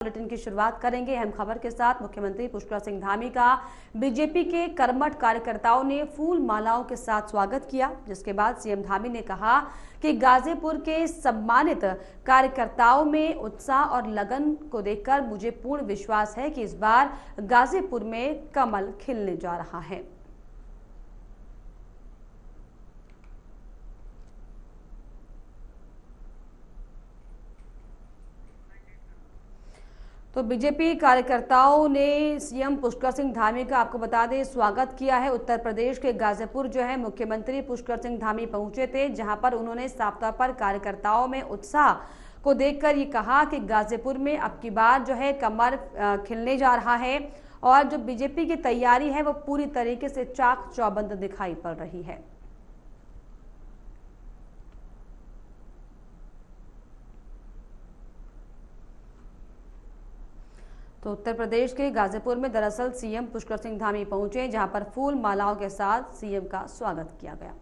Bulletin की शुरुआत करेंगे अहम खबर के साथ। मुख्यमंत्री पुष्कर सिंह धामी का बीजेपी के कर्मठ कार्यकर्ताओं ने फूल मालाओं के साथ स्वागत किया, जिसके बाद सीएम धामी ने कहा कि गाजीपुर के सम्मानित कार्यकर्ताओं में उत्साह और लगन को देखकर मुझे पूर्ण विश्वास है कि इस बार गाजीपुर में कमल खिलने जा रहा है। तो बीजेपी कार्यकर्ताओं ने सीएम पुष्कर सिंह धामी का आपको बता दें स्वागत किया है। उत्तर प्रदेश के गाजीपुर जो है मुख्यमंत्री पुष्कर सिंह धामी पहुंचे थे, जहां पर उन्होंने साफ तौर पर कार्यकर्ताओं में उत्साह को देखकर ये कहा कि गाजीपुर में अब की बार जो है कमल खिलने जा रहा है और जो बीजेपी की तैयारी है वो पूरी तरीके से चाक चौबंद दिखाई पड़ रही है। तो उत्तर प्रदेश के गाजीपुर में दरअसल सीएम पुष्कर सिंह धामी पहुंचे, जहां पर फूल मालाओं के साथ सीएम का स्वागत किया गया।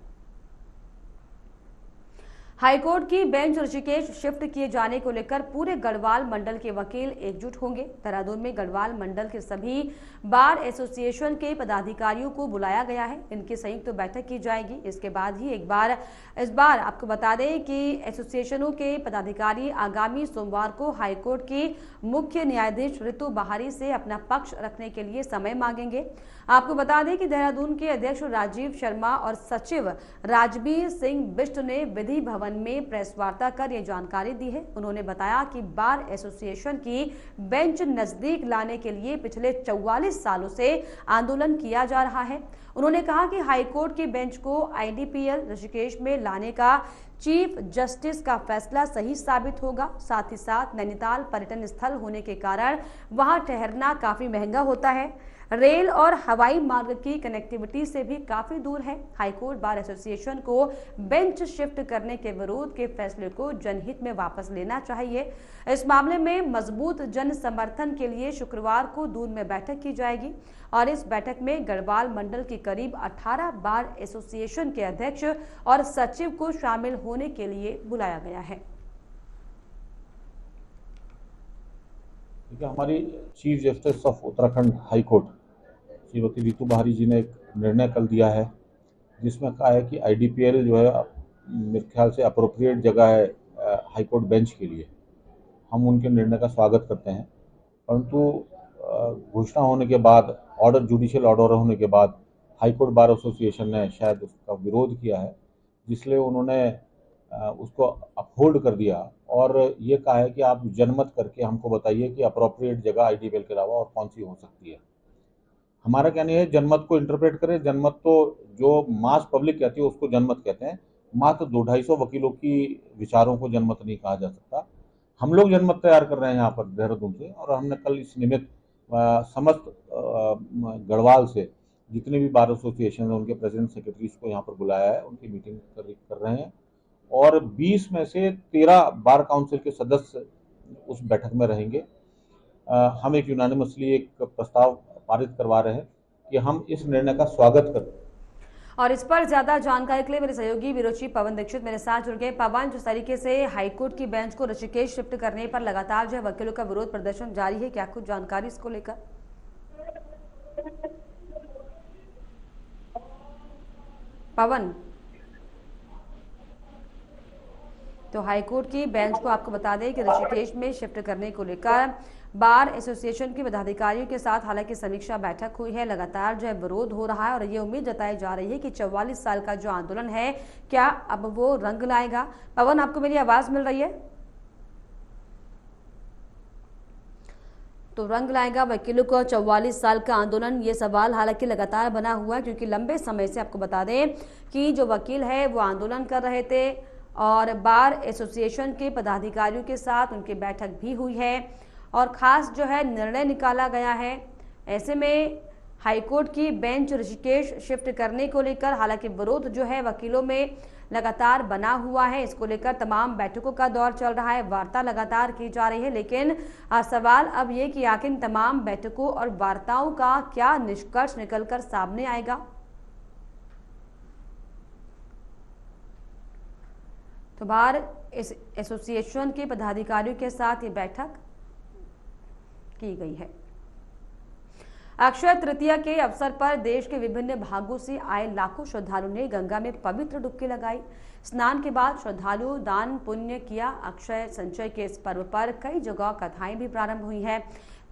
हाईकोर्ट की बेंच ऋषिकेश शिफ्ट किए जाने को लेकर पूरे गढ़वाल मंडल के वकील एकजुट होंगे। देहरादून में गढ़वाल मंडल के सभी बार एसोसिएशन के पदाधिकारियों को बुलाया गया है। इनकी संयुक्त बैठक की जाएगी। इसके बाद ही इस बार आपको बता दें कि एसोसिएशनों के पदाधिकारी आगामी सोमवार को हाईकोर्ट की मुख्य न्यायाधीश ऋतु बहारी से अपना पक्ष रखने के लिए समय मांगेंगे। आपको बता दें कि देहरादून के अध्यक्ष राजीव शर्मा और सचिव राजबीर सिंह बिष्ट ने विधि भवन में प्रेस वार्ता कर ये जानकारी दी है। उन्होंने बताया कि बार एसोसिएशन की बेंच नजदीक लाने के लिए पिछले 44 सालों से आंदोलन किया जा रहा है। उन्होंने कहा कि हाईकोर्ट की बेंच को आईडीपीएल ऋषिकेश में लाने का चीफ जस्टिस का फैसला सही साबित होगा। साथ ही साथ नैनीताल पर्यटन स्थल होने के कारण वहां ठहरना काफी महंगा होता है। रेल और हवाई मार्ग की कनेक्टिविटी से भी काफी दूर है। हाईकोर्ट बार एसोसिएशन को बेंच शिफ्ट करने के विरोध के फैसले को जनहित में वापस लेना चाहिए। इस मामले में मजबूत जन समर्थन के लिए शुक्रवार को दून में बैठक की जाएगी और इस बैठक में गढ़वाल मंडल की करीब 18 बार एसोसिएशन के अध्यक्ष और सचिव को शामिल होने के लिए बुलाया गया है। हमारी chief justice of Uttarakhand high court Shrimati Ritu Bahari ji ने एक निर्णय कल दिया है, जिसमें कहा है कि आईडीपीएल जो है मेरे ख्याल से अप्रोप्रिएट जगह है हाई कोर्ट बेंच के लिए। हम उनके निर्णय का स्वागत करते हैं, परंतु घोषणा होने के बाद जुडिशियल ऑर्डर होने के बाद हाई कोर्ट बार एसोसिएशन ने शायद उसका विरोध किया है, जिसलिए उन्होंने उसको अपहोल्ड कर दिया और ये कहा है कि आप जनमत करके हमको बताइए कि अप्रोप्रिएट जगह आईडीपीएल के अलावा और कौन सी हो सकती है। हमारा कहना है जनमत को इंटरप्रेट करें। जनमत तो जो मास पब्लिक कहती है उसको जनमत कहते हैं। मात्र 200-250 वकीलों की विचारों को जनमत नहीं कहा जा सकता। हम लोग जनमत तैयार कर रहे हैं यहाँ पर देहरादून से, और हमने कल इस निमित्त समस्त गढ़वाल से जितने भी बार एसोसिएशन है उनके प्रेसिडेंट सेक्रेटरीज को यहाँ पर बुलाया है, उनकी मीटिंग कर रहे हैं और 20 में से 13 बार काउंसिल के सदस्य उस बैठक में रहेंगे। हम एक यूनानिमसली एक प्रस्ताव पारित करवा रहे हैं कि हम इस निर्णय का स्वागत करें। और इस पर ज्यादा जानकारी के लिए मेरे सहयोगी विरोची पवन दीक्षित मेरे साथ जुड़ गए। पवन, जिस तरीके से हाईकोर्ट की बेंच को ऋषिकेश शिफ्ट करने पर लगातार जो है वकीलों का विरोध प्रदर्शन जारी है, क्या कुछ जानकारी इसको लेकर? पवन, तो हाईकोर्ट की बेंच को आपको बता दें कि ऋषिकेश में शिफ्ट करने को लेकर बार एसोसिएशन के पदाधिकारियों के साथ हालांकि समीक्षा बैठक हुई है। लगातार जो है विरोध हो रहा है और ये उम्मीद जताई जा रही है कि 44 साल का जो आंदोलन है क्या अब वो रंग लाएगा। पवन, आपको मेरी आवाज मिल रही है? तो रंग लाएगा वकीलों का 44 साल का आंदोलन, ये सवाल हालांकि लगातार बना हुआ है, क्योंकि लंबे समय से आपको बता दें कि जो वकील है वो आंदोलन कर रहे थे और बार एसोसिएशन के पदाधिकारियों के साथ उनकी बैठक भी हुई है और खास जो है निर्णय निकाला गया है। ऐसे में हाईकोर्ट की बेंच ऋषिकेश शिफ्ट करने को लेकर हालांकि विरोध जो है वकीलों में लगातार बना हुआ है। इसको लेकर तमाम बैठकों का दौर चल रहा है, वार्ता लगातार की जा रही है, लेकिन सवाल अब ये कि आखिर तमाम बैठकों और वार्ताओं का क्या निष्कर्ष निकलकर सामने आएगा। तो बार इस एसोसिएशन के पदाधिकारियों के साथ ये बैठक की गई है। अक्षय तृतीया के अवसर पर देश के विभिन्न भागों से आए लाखों श्रद्धालुओं ने गंगा में पवित्र डुबकी लगाई। स्नान के बाद श्रद्धालु दान पुण्य किया। अक्षय संचय के इस पर्व पर कई जगह कथाएं भी प्रारंभ हुई हैं।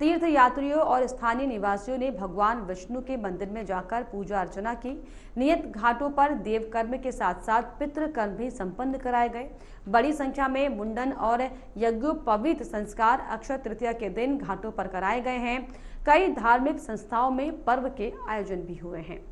तीर्थ यात्रियों और स्थानीय निवासियों ने भगवान विष्णु के मंदिर में जाकर पूजा अर्चना की। नियत घाटों पर देव कर्म के साथ साथ पितृ कर्म भी संपन्न कराए गए। बड़ी संख्या में मुंडन और यज्ञोपवीत संस्कार अक्षय तृतीया के दिन घाटों पर कराए गए हैं। कई धार्मिक संस्थाओं में पर्व के आयोजन भी हुए हैं।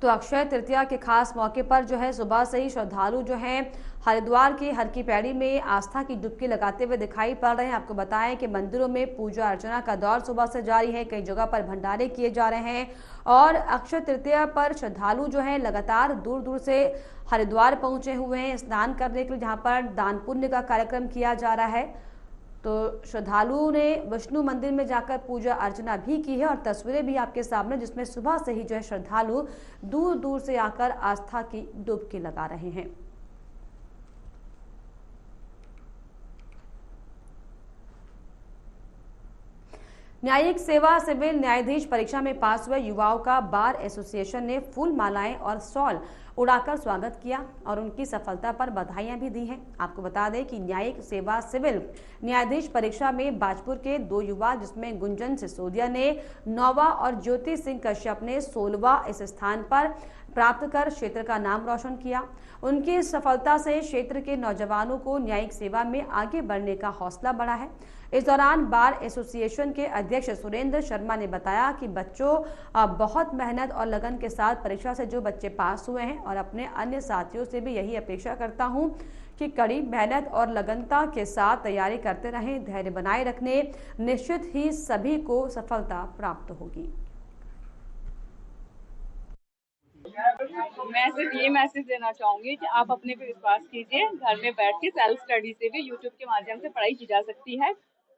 तो अक्षय तृतीया के खास मौके पर जो है सुबह से ही श्रद्धालु जो हैं हरिद्वार के हर की पैड़ी में आस्था की डुबकी लगाते हुए दिखाई पड़ रहे हैं। आपको बताएं कि मंदिरों में पूजा अर्चना का दौर सुबह से जारी है। कई जगह पर भंडारे किए जा रहे हैं और अक्षय तृतीया पर श्रद्धालु जो हैं लगातार दूर दूर से हरिद्वार पहुंचे हुए हैं स्नान करने के लिए, जहां पर दान पुण्य का कार्यक्रम किया जा रहा है। तो श्रद्धालुओं ने विष्णु मंदिर में जाकर पूजा अर्चना भी की है और तस्वीरें भी आपके सामने, जिसमें सुबह से ही जो है श्रद्धालु दूर दूर से आकर आस्था की डुबकी लगा रहे हैं। न्यायिक सेवा सिविल न्यायाधीश परीक्षा में पास हुए युवाओं का बार एसोसिएशन ने फूल मालाएं और शॉल उड़ाकर स्वागत किया और उनकी सफलता पर बधाइयां भी दी हैं। आपको बता दें कि न्यायिक सेवा सिविल न्यायाधीश परीक्षा में बाजपुर के 2 युवा, जिसमें गुंजन सिसोदिया ने 9वां और ज्योति सिंह कश्यप ने 16वां इस स्थान पर प्राप्त कर क्षेत्र का नाम रोशन किया। उनकी इस सफलता से क्षेत्र के नौजवानों को न्यायिक सेवा में आगे बढ़ने का हौसला बढ़ा है। इस दौरान बार एसोसिएशन के अध्यक्ष सुरेंद्र शर्मा ने बताया कि बच्चों बहुत मेहनत और लगन के साथ परीक्षा से जो बच्चे पास हुए हैं और अपने अन्य साथियों से भी यही अपेक्षा करता हूं कि कड़ी मेहनत और लगनता के साथ तैयारी करते रहें, धैर्य बनाए रखने निश्चित ही सभी को सफलता प्राप्त होगी। मैं सिर्फ ये मैसेज देना चाहूंगी कि आप अपने पे विश्वास कीजिए। घर में बैठ के सेल्फ स्टडी से भी यूट्यूब के माध्यम से पढ़ाई की जा सकती है।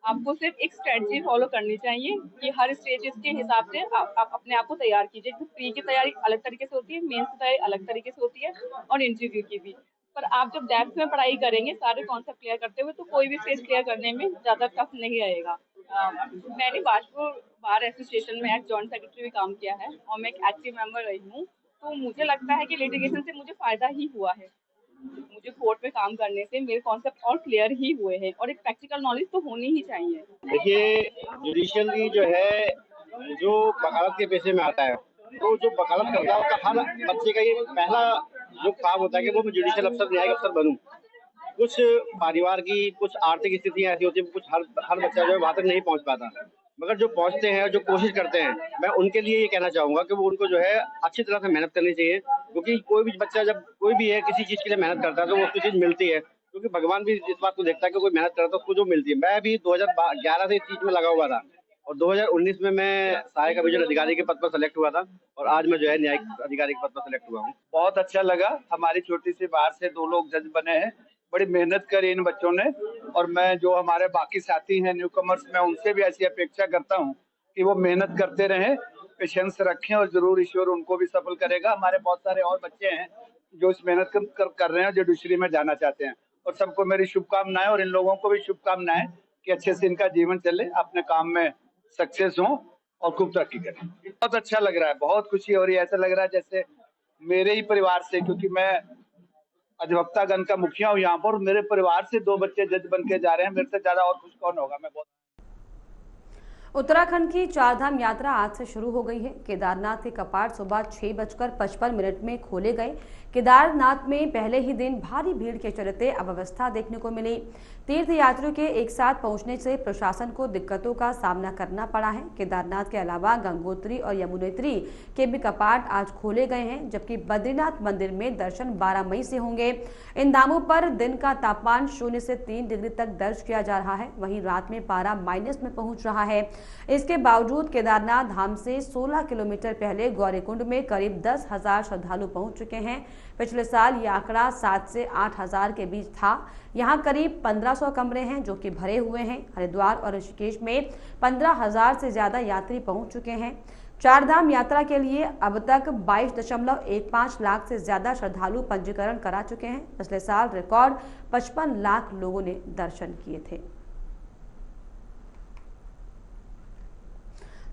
आपको सिर्फ एक स्ट्रेटजी फॉलो करनी चाहिए कि हर स्टेजेस के हिसाब से आप अपने आप को तैयार कीजिए। प्री की तैयारी अलग तरीके से होती है, मेंस की तैयारी अलग तरीके से होती है और इंटरव्यू की भी। पर आप जब डेप्थ में पढ़ाई करेंगे सारे कॉन्सेप्ट क्लियर करते हुए, तो कोई भी स्टेज क्लियर करने में ज़्यादा टफ नहीं रहेगा। मैंने बाजपुर बार एसोसिएशन में एज जॉइंट सेक्रेटरी भी काम किया है और मैं एक एक्टिव मेंबर रही हूँ। तो मुझे लगता है कि लिटिगेशन से मुझे फ़ायदा ही हुआ है। मुझे कोर्ट में काम करने से मेरे कॉन्सेप्ट और क्लियर ही हुए हैं और एक प्रैक्टिकल नॉलेज तो होनी ही चाहिए। देखिए, जुडिशियली जो है जो वकालत के पेशे में आता है, तो जो वकालत करता है उसका हर बच्चे का ये पहला जो ख्वाब होता है कि वो मैं जुडिशियल अफसर, न्यायिक अफसर बनूं। कुछ परिवार की कुछ आर्थिक स्थितियाँ ऐसी होती है, कुछ हर बच्चा जो है वहाँ तक नहीं पहुँच पाता, मगर जो पहुंचते हैं, जो कोशिश करते हैं, मैं उनके लिए ये कहना चाहूंगा कि वो उनको जो है अच्छी तरह से मेहनत करनी चाहिए। क्योंकि कोई भी बच्चा जब कोई भी है किसी चीज के लिए मेहनत करता है तो उसको चीज मिलती है, क्योंकि भगवान भी इस बात को देखता है कि कोई मेहनत करता है तो उसको जो मिलती है। मैं भी 2011 से इस चीज में लगा हुआ था और 2019 में मैं सहायक अभियोजन अधिकारी के पद पर सेलेक्ट हुआ था और आज मैं जो है न्यायिक अधिकारी के पद पर सेलेक्ट हुआ हूँ। बहुत अच्छा लगा। हमारी छोटी सी बार से 2 लोग जज बने हैं। बड़ी मेहनत करी इन बच्चों ने और मैं जो हमारे बाकी साथी हैं न्यू कमर्स, मैं उनसे भी ऐसी अपेक्षा करता हूँ कि वो मेहनत करते रहें, पेशेंस रखें और जरूर ईश्वर उनको भी सफल करेगा। हमारे बहुत सारे और बच्चे हैं जो इस मेहनत कर रहे हैं, जुडिशरी में जाना चाहते हैं और सबको मेरी शुभकामनाएं और इन लोगों को भी शुभकामनाएं कि अच्छे से इनका जीवन चले, अपने काम में सक्सेस हो और खूब तरक्की करें। बहुत अच्छा लग रहा है, बहुत खुशी हो रही है। ऐसा लग रहा है जैसे मेरे ही परिवार से, क्योंकि मैं अधिवक्तागण का मुखिया हूँ यहाँ पर, मेरे परिवार से 2 बच्चे जज बन के जा रहे हैं। मेरे से ज्यादा और खुश कौन होगा। मैं बहुत उत्तराखंड की 4 धाम यात्रा आज से शुरू हो गई है। केदारनाथ के कपाट सुबह 6:55 में खोले गए। केदारनाथ में पहले ही दिन भारी भीड़ के चलते अव्यवस्था देखने को मिली। तीर्थ यात्रियों के एक साथ पहुंचने से प्रशासन को दिक्कतों का सामना करना पड़ा है। केदारनाथ के अलावा गंगोत्री और यमुनोत्री के भी कपाट आज खोले गए हैं, जबकि बद्रीनाथ मंदिर में दर्शन 12 मई से होंगे। इन धामों पर दिन का तापमान 0 से 3 डिग्री तक दर्ज किया जा रहा है, वहीं रात में पारा माइनस में पहुंच रहा है। इसके बावजूद केदारनाथ धाम से 16 किलोमीटर पहले गौरीकुंड में करीब 10,000 श्रद्धालु पहुंच चुके हैं। पिछले साल ये आंकड़ा 7 से 8,000 के बीच था। यहाँ करीब 1500 कमरे हैं जो कि भरे हुए हैं। हरिद्वार और ऋषिकेश में 15,000 से ज्यादा यात्री पहुंच चुके हैं। चारधाम यात्रा के लिए अब तक 22.15 लाख से ज्यादा श्रद्धालु पंजीकरण करा चुके हैं। पिछले साल रिकॉर्ड 55 लाख लोगों ने दर्शन किए थे।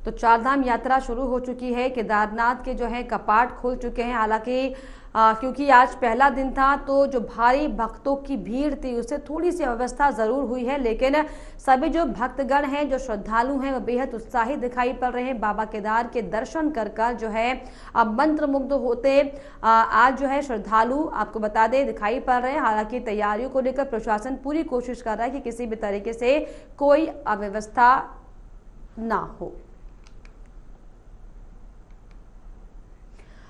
तो चारधाम यात्रा शुरू हो चुकी है। केदारनाथ के जो है कपाट खुल चुके हैं। हालांकि क्योंकि आज पहला दिन था तो जो भारी भक्तों की भीड़ थी उससे थोड़ी सी अव्यवस्था जरूर हुई है, लेकिन सभी जो भक्तगण हैं, जो श्रद्धालु हैं, वो बेहद उत्साहित दिखाई पड़ रहे हैं। बाबा केदार के दर्शन कर जो है अब मंत्रमुग्ध होते आज जो है श्रद्धालु आपको बता दें दिखाई पड़ रहे हैं। हालांकि तैयारियों को लेकर प्रशासन पूरी कोशिश कर रहा है कि किसी भी तरीके से कोई अव्यवस्था ना हो।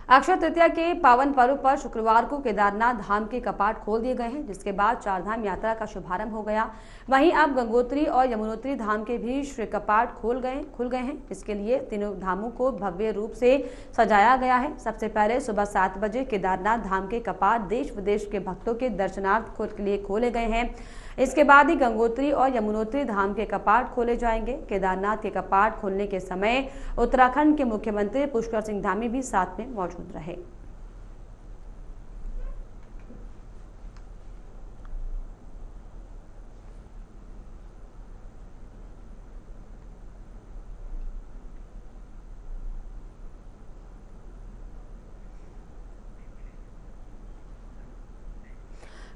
अक्षय तृतीया के पावन पर्व पर शुक्रवार को केदारनाथ धाम के कपाट खोल दिए गए हैं, जिसके बाद चारधाम यात्रा का शुभारंभ हो गया। वहीं अब गंगोत्री और यमुनोत्री धाम के भी श्री कपाट खुल गए हैं। इसके लिए तीनों धामों को भव्य रूप से सजाया गया है। सबसे पहले सुबह 7 बजे केदारनाथ धाम के कपाट देश विदेश के भक्तों के दर्शनार्थ के लिए खोले गए हैं। इसके बाद ही गंगोत्री और यमुनोत्री धाम के कपाट खोले जाएंगे। केदारनाथ के कपाट खोलने के समय उत्तराखंड के मुख्यमंत्री पुष्कर सिंह धामी भी साथ में मौजूद रहे।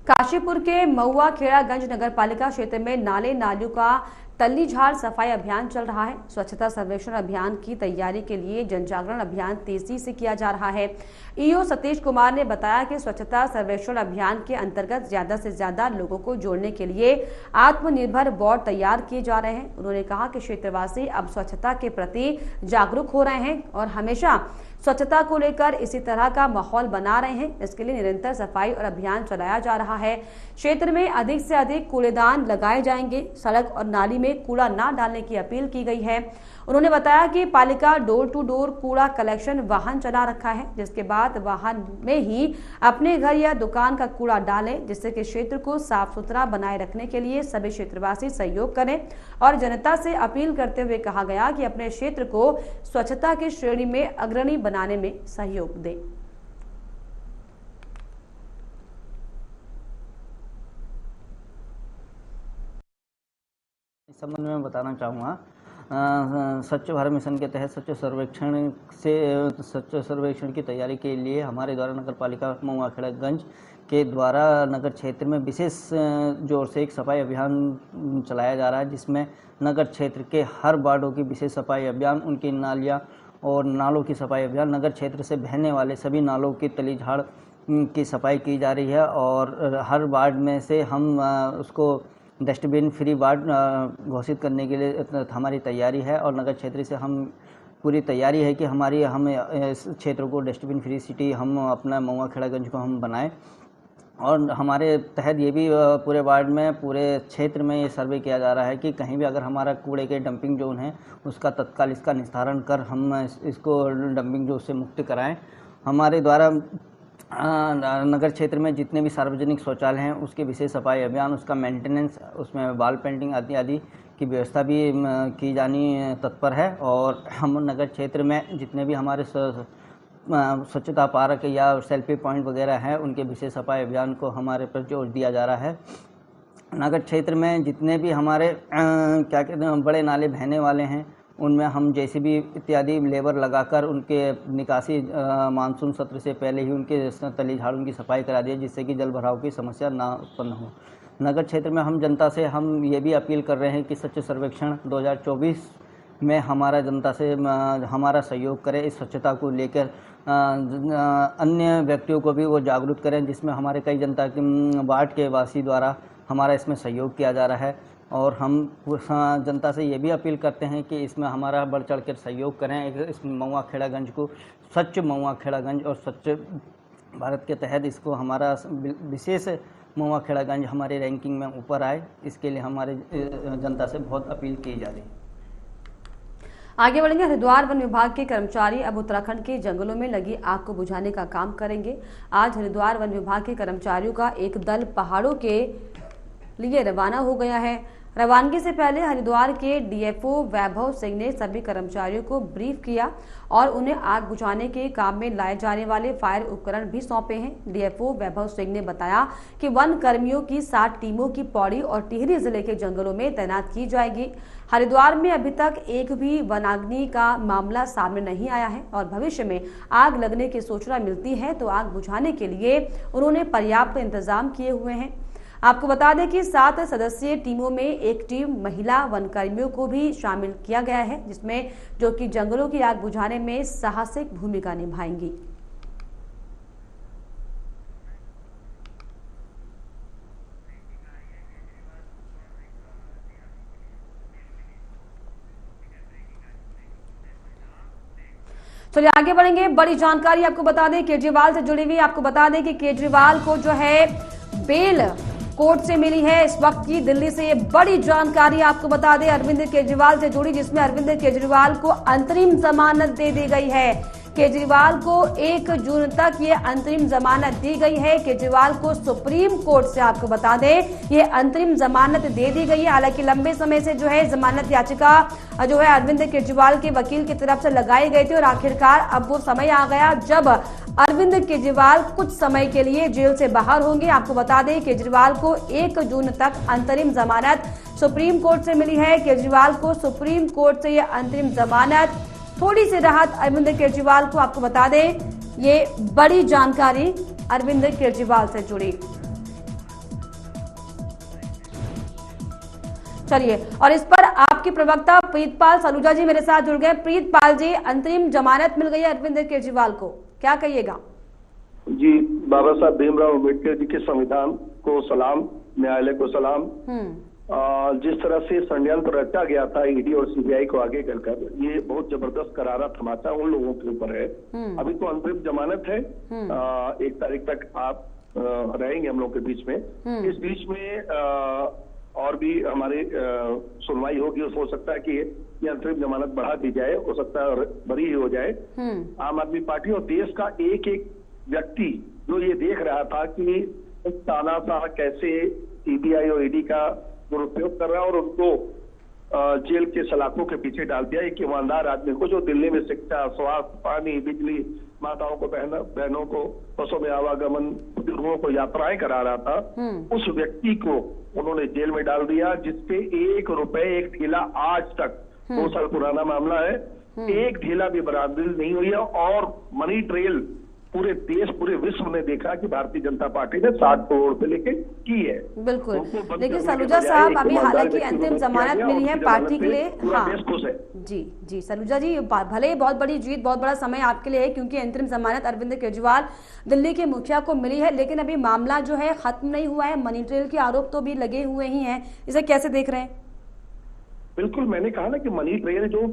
काशीपुर के महुआ खेड़ागंज नगरपालिका क्षेत्र में नाले नालियों का तल्ली झाड़ सफाई अभियान चल रहा है। स्वच्छता सर्वेक्षण अभियान की तैयारी के लिए जनजागरण अभियान तेजी से किया जा रहा है। ईओ सतीश कुमार ने बताया कि स्वच्छता सर्वेक्षण अभियान के अंतर्गत ज्यादा से ज्यादा लोगों को जोड़ने के लिए आत्मनिर्भर बोर्ड तैयार किए जा रहे हैं। उन्होंने कहा कि क्षेत्रवासी अब स्वच्छता के प्रति जागरूक हो रहे हैं और हमेशा स्वच्छता को लेकर इसी तरह का माहौल बना रहे हैं। इसके लिए निरंतर सफाई और अभियान चलाया जा रहा है। क्षेत्र में अधिक से अधिक कूड़ेदान लगाए जाएंगे। सड़क और नाली में कूड़ा ना डालने की अपील की गई है। उन्होंने बताया कि पालिका डोर टू डोर कूड़ा कलेक्शन वाहन चला रखा है, जिसके बाद वाहन में ही अपने घर या दुकान का कूड़ा डालें, जिससे कि क्षेत्र को साफ सुथरा बनाए रखने के लिए सभी क्षेत्रवासी सहयोग करें। और जनता से अपील करते हुए कहा गया कि अपने क्षेत्र को स्वच्छता की श्रेणी में अग्रणी बनाने में सहयोग दें। इस संबंध में मैं बताना चाहूँगा, स्वच्छ भारत मिशन के तहत स्वच्छ सर्वेक्षण की तैयारी के लिए हमारे द्वारा नगर पालिका महुआ खेड़ागंज के द्वारा नगर क्षेत्र में विशेष जोर से एक सफाई अभियान चलाया जा रहा है, जिसमें नगर क्षेत्र के हर वार्डों की विशेष सफाई अभियान, उनकी नालियाँ और नालों की सफाई अभियान, नगर क्षेत्र से बहने वाले सभी नालों की तली झाड़ की सफाई की जा रही है। और हर वार्ड में से हम उसको डस्टबिन फ्री वार्ड घोषित करने के लिए हमारी तैयारी है। और नगर क्षेत्र से हम पूरी तैयारी है कि हम इस क्षेत्र को डस्टबिन फ्री सिटी हम अपना महुआ खेड़ागंज को हम बनाएं। और हमारे तहत ये भी पूरे वार्ड में, पूरे क्षेत्र में ये सर्वे किया जा रहा है कि कहीं भी अगर हमारा कूड़े के डंपिंग जोन है उसका तत्काल इसका निस्तारण कर हम इसको डंपिंग जोन से मुक्त कराएं। हमारे द्वारा नगर क्षेत्र में जितने भी सार्वजनिक शौचालय हैं उसके विशेष सफाई अभियान, उसका मेंटेनेंस, उसमें वॉल पेंटिंग आदि की व्यवस्था भी की जानी तत्पर है। और हम नगर क्षेत्र में जितने भी हमारे स्वच्छता पार्क या सेल्फी पॉइंट वगैरह हैं उनके विशेष सफाई अभियान को हमारे पर जोर दिया जा रहा है। नगर क्षेत्र में जितने भी हमारे क्या कहते हैं बड़े नाले बहने वाले हैं उनमें हम जेसीबी इत्यादि लेबर लगाकर उनके निकासी मानसून सत्र से पहले ही उनके तली झाड़ों की सफाई करा दिए, जिससे कि जल भराव की समस्या ना उत्पन्न हो। नगर क्षेत्र में हम जनता से हम ये भी अपील कर रहे हैं कि स्वच्छ सर्वेक्षण 2024 में हमारा जनता से हमारा सहयोग करें, इस स्वच्छता को लेकर अन्य व्यक्तियों को भी वो जागरूक करें, जिसमें हमारे कई जनता के वार्ड के वासी द्वारा हमारा इसमें सहयोग किया जा रहा है। और हम जनता से ये भी अपील करते हैं कि इसमें हमारा बढ़ चढ़ कर सहयोग करें। इस महुआ खेड़ागंज को स्वच्छ महुआ खेड़ागंज और स्वच्छ भारत के तहत इसको हमारा विशेष महुआ खेड़ागंज हमारी रैंकिंग में ऊपर आए, इसके लिए हमारे जनता से बहुत अपील की जा रही है। आगे बढ़ेंगे। हरिद्वार वन विभाग के कर्मचारी अब उत्तराखंड के जंगलों में लगी आग को बुझाने का काम करेंगे। आज हरिद्वार वन विभाग के कर्मचारियों का एक दल पहाड़ों के लिए रवाना हो गया है। रवानगी से पहले हरिद्वार के डीएफओ वैभव सिंह ने सभी कर्मचारियों को ब्रीफ किया और उन्हें आग बुझाने के काम में लाए जाने वाले फायर उपकरण भी सौंपे हैं। डीएफओ वैभव सिंह ने बताया कि वन कर्मियों की 7 टीमों की पौड़ी और टिहरी जिले के जंगलों में तैनात की जाएगी। हरिद्वार में अभी तक एक भी वनाग्नि का मामला सामने नहीं आया है और भविष्य में आग लगने की सूचना मिलती है तो आग बुझाने के लिए उन्होंने पर्याप्त इंतजाम किए हुए हैं। आपको बता दें कि 7 सदस्यीय टीमों में एक टीम महिला वनकर्मियों को भी शामिल किया गया है, जिसमें जो कि जंगलों की आग बुझाने में साहसिक भूमिका निभाएंगी। चलिए आगे बढ़ेंगे। बड़ी जानकारी आपको बता दें केजरीवाल से जुड़ी हुई, आपको बता दें कि केजरीवाल को जो है बेल कोर्ट से मिली है इस वक्त की। दिल्ली से ये बड़ी जानकारी आपको बता दें अरविंद केजरीवाल से जुड़ी, जिसमें अरविंद केजरीवाल को अंतरिम जमानत दे दी गई है। केजरीवाल को 1 जून तक ये अंतरिम जमानत दी गई है। केजरीवाल को सुप्रीम कोर्ट से आपको बता दें ये अंतरिम जमानत दे दी गई है। हालांकि लंबे समय से जो है जमानत याचिका जो है अरविंद केजरीवाल के वकील की तरफ से लगाई गई थी और आखिरकार अब वो समय आ गया जब अरविंद केजरीवाल कुछ समय के लिए जेल से बाहर होंगे। आपको बता दें केजरीवाल को 1 जून तक अंतरिम जमानत सुप्रीम कोर्ट से मिली है। केजरीवाल को सुप्रीम कोर्ट से यह अंतरिम जमानत, थोड़ी सी राहत अरविंद केजरीवाल को। आपको बता दें ये बड़ी जानकारी अरविंद केजरीवाल से जुड़ी। चलिए और इस पर आपके प्रवक्ता प्रीतपाल सलूजा जी मेरे साथ जुड़ गए। प्रीतपाल जी, अंतरिम जमानत मिल गई है अरविंद केजरीवाल को, क्या कहिएगा? जी, बाबा साहब भीमराव अम्बेडकर जी के संविधान को सलाम, न्यायालय को सलाम। जिस तरह से षड्यंत्र रचा गया था ईडी और सीबीआई को आगे करकर, ये बहुत जबरदस्त करारा तमाचा उन लोगों के ऊपर है। अभी तो अंतरिम जमानत है, 1 तारीख तक आप रहेंगे हम लोग के बीच में। इस बीच में और भी हमारी सुनवाई होगी। हो सकता है कि ये अंतरिम जमानत बढ़ा दी जाए, हो सकता है बरी ही हो जाए। आम आदमी पार्टी और देश का एक एक व्यक्ति जो ये देख रहा था कि तानाशाह कैसे सीबीआई और ईडी का दुरुपयोग कर रहा है और उनको जेल के सलाखों के पीछे डाल दिया। एक ईमानदार आदमी को जो दिल्ली में शिक्षा, स्वास्थ्य, पानी, बिजली, माताओं को, बहनों को बसों में आवागमन, बुजुर्गों को यात्राएं करा रहा था, उस व्यक्ति को उन्होंने जेल में डाल दिया, जिसपे 1 रुपए एक ठेला आज तक, 2 साल पुराना मामला है, एक ठेला भी बरामद नहीं हुई है। और मनी ट्रेल पूरे देश, पूरे विश्व ने देखा कि भारतीय जनता पार्टी ने 60 करोड़ रुपए लेके की है। बिल्कुल, लेकिन सलूजा साहब अभी हालांकि अंतिम जमानत मिली है पार्टी के लिए। हाँ जी जी सलूजा जी, भले ही बहुत बड़ी जीत, बहुत बड़ा समय आपके लिए है क्योंकि अंतरिम जमानत अरविंद केजरीवाल दिल्ली के मुखिया को मिली है, लेकिन अभी मामला जो है खत्म नहीं हुआ है। मनी ट्रेल के आरोप तो भी लगे हुए ही हैं, इसे कैसे देख रहे हैं? बिल्कुल, मैंने कहा ना कि मनी ट्रेल जो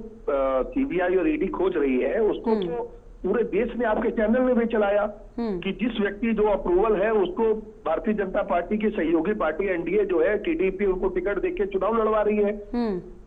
सीबीआई और ईडी खोज रही है उसको तो पूरे देश ने आपके चैनल में भी चलाया कि जिस व्यक्ति जो अप्रूवल है उसको भारतीय जनता पार्टी की सहयोगी पार्टी एनडीए जो है टीडीपी उनको टिकट देके चुनाव लड़वा रही है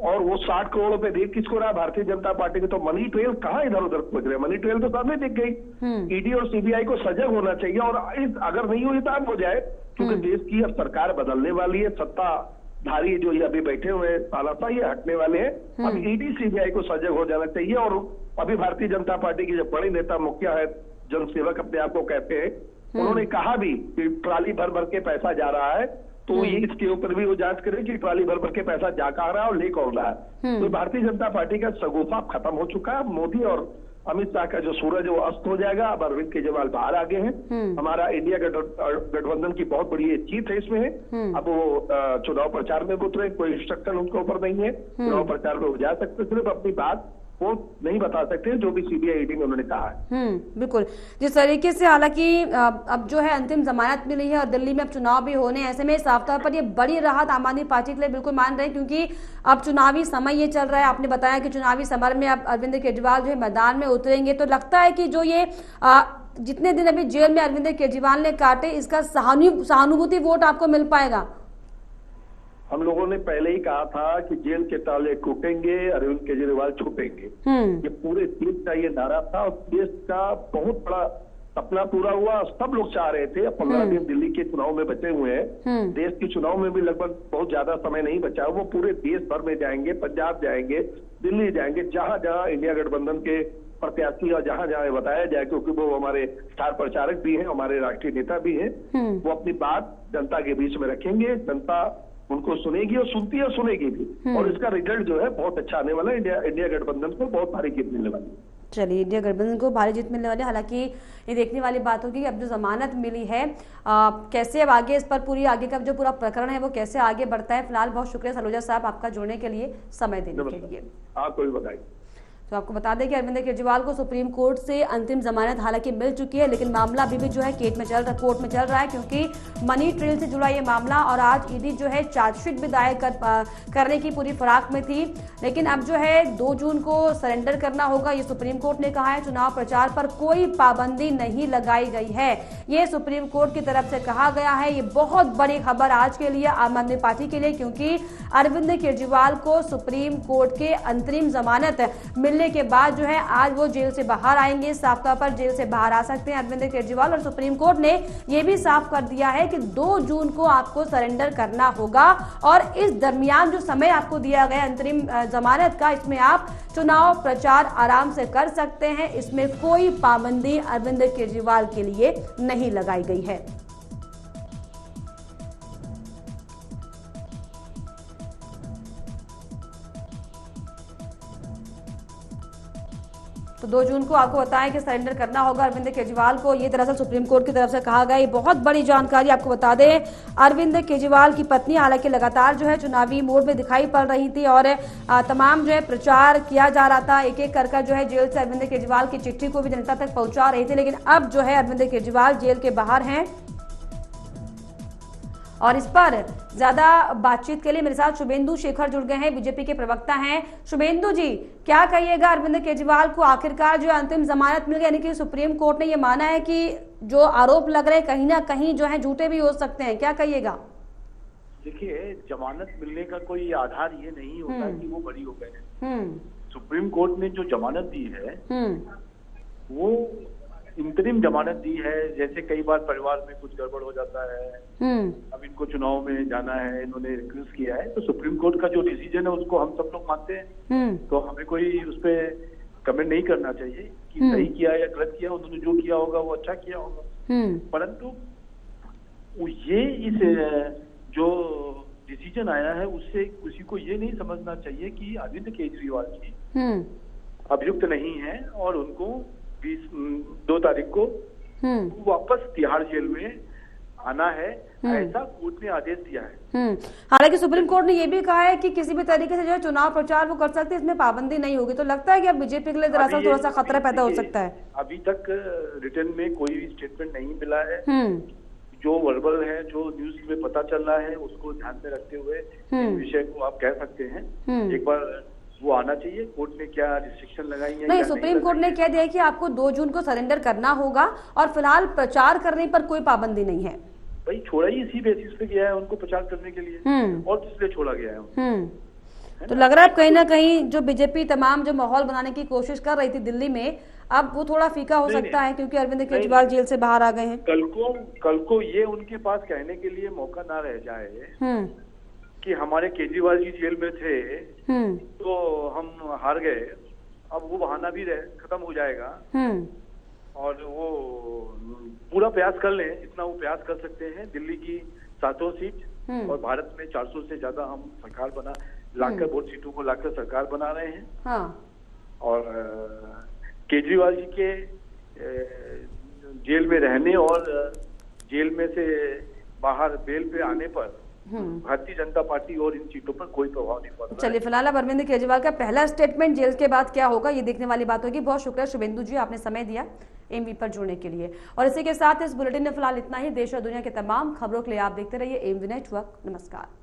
और वो 60 करोड़ रुपए दे किसको रहा? भारतीय जनता पार्टी के। तो मनी ट्रेल कहाँ इधर उधर खोज रहे? मनी ट्रेल तो सामने दिख गई। ईडी और सीबीआई को सजग होना चाहिए और अगर नहीं हुई तो अब हो जाए, क्योंकि देश की अब सरकार बदलने वाली है। सत्ताधारी जो ये अभी बैठे हुए हैं तानाशाह ये हटने वाले हैं। अब ईडी सीबीआई को सजग हो जाना चाहिए। और अभी भारतीय जनता पार्टी के जो बड़े नेता मुखिया है, जनसेवक अपने आप को कहते हैं, उन्होंने कहा भी कि ट्राली भर भर के पैसा जा रहा है, तो ये इसके ऊपर भी वो जांच करे कि ट्राली भर भर के पैसा जा कहाँ रहा है और ले कौन रहा है। तो भारतीय जनता पार्टी का शगुफा खत्म हो चुका है। मोदी और अमित शाह का जो सूरज वो अस्त हो जाएगा। अब अरविंद केजरीवाल बाहर आ गए हैं। हमारा इंडिया गठबंधन की बहुत बड़ी जीत है इसमें है। अब वो चुनाव प्रचार में उतरे, कोई इंस्ट्रक्शन उनके ऊपर नहीं है। चुनाव प्रचार में वो जा सकते, सिर्फ अपनी बात वो नहीं बता सकते जो भी सीबीआई ईडी में उन्होंने कहा है। बिल्कुल, जिस तरीके से हालांकि अब जो है अंतिम जमानत मिली है और दिल्ली में अब चुनाव भी होने, ऐसे में साफ तौर पर ये बड़ी राहत आम आदमी पार्टी के लिए बिल्कुल मान रहे हैं क्योंकि अब चुनावी समय ये चल रहा है। आपने बताया कि चुनावी समर में अब अरविंद केजरीवाल जो है मैदान में उतरेंगे, तो लगता है कि जो ये जितने दिन अभी जेल में अरविंद केजरीवाल ने काटे, इसका सहानुभूति वोट आपको मिल पाएगा? हम लोगों ने पहले ही कहा था कि जेल के ताले टूटेंगे, अरविंद केजरीवाल छूटेंगे। ये पूरे देश का ये नारा था और देश का बहुत बड़ा सपना पूरा हुआ। सब लोग चाह रहे थे। अब 15 दिन दिल्ली के चुनाव में बचे हुए हैं। देश के चुनाव में भी लगभग बहुत ज्यादा समय नहीं बचा। वो पूरे देश भर में जाएंगे, पंजाब जाएंगे, दिल्ली जाएंगे, जहां जहां इंडिया गठबंधन के प्रत्याशी और जहां जहां बताया जाए, क्योंकि वो हमारे स्टार प्रचारक भी हैं, हमारे राष्ट्रीय नेता भी हैं। वो अपनी बात जनता के बीच में रखेंगे। जनता उनको सुनेगी और सुनती है और सुनेगी भी। और इसका रिजल्ट जो है बहुत अच्छा आने वाला है। इंडिया गठबंधन को बहुत भारी जीत मिलने वाली है। चलिए, इंडिया गठबंधन को भारी जीत मिलने वाली है। हालांकि ये देखने वाली बात होगी कि अब जो जमानत मिली है कैसे अब आगे इस पर पूरी आगे का जो पूरा प्रकरण है वो कैसे आगे बढ़ता है। फिलहाल बहुत शुक्रिया सलूजा साहब आपका जुड़ने के लिए, समय देने के लिए। आपको भी बधाई। तो आपको बता दें कि अरविंद केजरीवाल को सुप्रीम कोर्ट से अंतिम जमानत हालांकि मिल चुकी है, लेकिन मामला अभी भी जो है कोर्ट में चल रहा है, क्योंकि मनी ट्रेल से जुड़ा ये मामला और आज ईडी जो है चार्जशीट भी दायर करने की पूरी फिराक में थी। लेकिन अब जो है 2 जून को सरेंडर करना होगा, ये सुप्रीम कोर्ट ने कहा है। चुनाव प्रचार पर कोई पाबंदी नहीं लगाई गई है, ये सुप्रीम कोर्ट की तरफ से कहा गया है। ये बहुत बड़ी खबर आज के लिए आम आदमी पार्टी के लिए, क्योंकि अरविंद केजरीवाल को सुप्रीम कोर्ट के अंतरिम जमानत मिलने के बाद जो है आज वो जेल से बाहर आएंगे। साफ तौर पर जेल से बाहर आ सकते हैं अरविंद केजरीवाल। और सुप्रीम कोर्ट ने ये भी साफ कर दिया है कि 2 जून को आपको सरेंडर करना होगा, और इस दरमियान जो समय आपको दिया गया अंतरिम जमानत का, इसमें आप चुनाव प्रचार आराम से कर सकते हैं। इसमें कोई पाबंदी अरविंद केजरीवाल के लिए नहीं लगाई गई है। तो 2 जून को आपको बताएं कि सरेंडर करना होगा अरविंद केजरीवाल को। ये दरअसल सुप्रीम कोर्ट की तरफ से कहा गया। ये बहुत बड़ी जानकारी आपको बता दें। अरविंद केजरीवाल की पत्नी हालांकि लगातार जो है चुनावी मोड में दिखाई पड़ रही थी और तमाम जो है प्रचार किया जा रहा था। एक एक कर जो है जेल से अरविंद केजरीवाल की चिट्ठी को भी जनता तक पहुंचा रही थी। लेकिन अब जो है अरविंद केजरीवाल जेल के बाहर हैं, और इस पर ज्यादा बातचीत के लिए मेरे साथ शुभेंदु शेखर जुड़ गए हैं, बीजेपी के प्रवक्ता हैं। शुभेंदु जी, क्या कहिएगा अरविंद केजरीवाल को आखिरकार जो अंतिम जमानत मिल गई, यानी कि सुप्रीम कोर्ट ने ये माना है कि जो आरोप लग रहे हैं कहीं ना कहीं जो है झूठे भी हो सकते हैं, क्या कहिएगा? देखिए, जमानत मिलने का कोई आधार ये नहीं होता कि वो बरी हो गए। सुप्रीम कोर्ट ने जो जमानत दी है वो इंतरिम जमानत दी है। जैसे कई बार परिवार में कुछ गड़बड़ हो जाता है, अब इनको चुनाव में जाना है, इन्होंने रिक्वेस्ट किया है, तो सुप्रीम कोर्ट का जो डिसीजन है उसको हम सब लोग मानते हैं। तो हमें कोई उस पर कमेंट नहीं करना चाहिए कि सही किया या गलत किया। उन्होंने जो किया होगा वो अच्छा किया होगा। परंतु ये इस जो डिसीजन आया है उससे किसी को ये नहीं समझना चाहिए कि अरविंद केजरीवाल जी अभियुक्त नहीं है और उनको 2 तारीख को वापस तिहाड़ जेल में आना है, ऐसा कोर्ट ने आदेश दिया है। हालांकि सुप्रीम कोर्ट ने यह भी कहा है कि किसी भी तरीके से जो है चुनाव प्रचार वो कर सकते हैं, इसमें पाबंदी नहीं होगी। तो लगता है कि अब बीजेपी के लिए दरअसल थोड़ा सा खतरा पैदा हो सकता है। अभी तक रिटर्न में कोई भी स्टेटमेंट नहीं मिला है। जो वर्बल है, जो न्यूज में पता चल रहा है, उसको ध्यान में रखते हुए इस विषय को आप कह सकते हैं। एक बार वो आना चाहिए। कोर्ट ने क्या रिस्ट्रिक्शन लगाई है? नहीं, सुप्रीम कोर्ट ने कह दिया कि आपको 2 जून को सरेंडर करना होगा और फिलहाल प्रचार करने पर कोई पाबंदी नहीं है। भाई छोड़ा ही इसी बेसिस पे गया है उनको प्रचार करने के लिए, और किसलिए छोड़ा गया है? तो लग रहा है कहीं ना कहीं जो बीजेपी तमाम जो माहौल बनाने की कोशिश कर रही थी दिल्ली में, अब वो थोड़ा फीका हो सकता है, क्योंकि अरविंद केजरीवाल जेल से बाहर आ गए हैं। कल को ये उनके पास कहने के लिए मौका ना रह जाए कि हमारे केजरीवाल जी जेल में थे तो हम हार गए। अब वो बहाना भी खत्म हो जाएगा और वो पूरा प्रयास कर लें, इतना वो प्रयास कर सकते हैं। दिल्ली की 700 सीट और भारत में 400 से ज्यादा हम सरकार लाकर वोट सीटों को लाकर सरकार बना रहे हैं। और केजरीवाल जी के जेल में रहने और जेल में से बाहर बेल पे आने पर भारतीय जनता पार्टी और इन सीटों पर कोई प्रभाव नहीं पड़ रहा। चलिए, फिलहाल अब अरविंद केजरीवाल का पहला स्टेटमेंट जेल के बाद क्या होगा ये देखने वाली बात होगी। बहुत शुक्रिया शुभेंदु जी, आपने समय दिया एमवी पर जुड़ने के लिए। और इसी के साथ इस बुलेटिन में फिलहाल इतना ही। देश और दुनिया के तमाम खबरों के लिए आप देखते रहिए एमवी नेटवर्क। नमस्कार।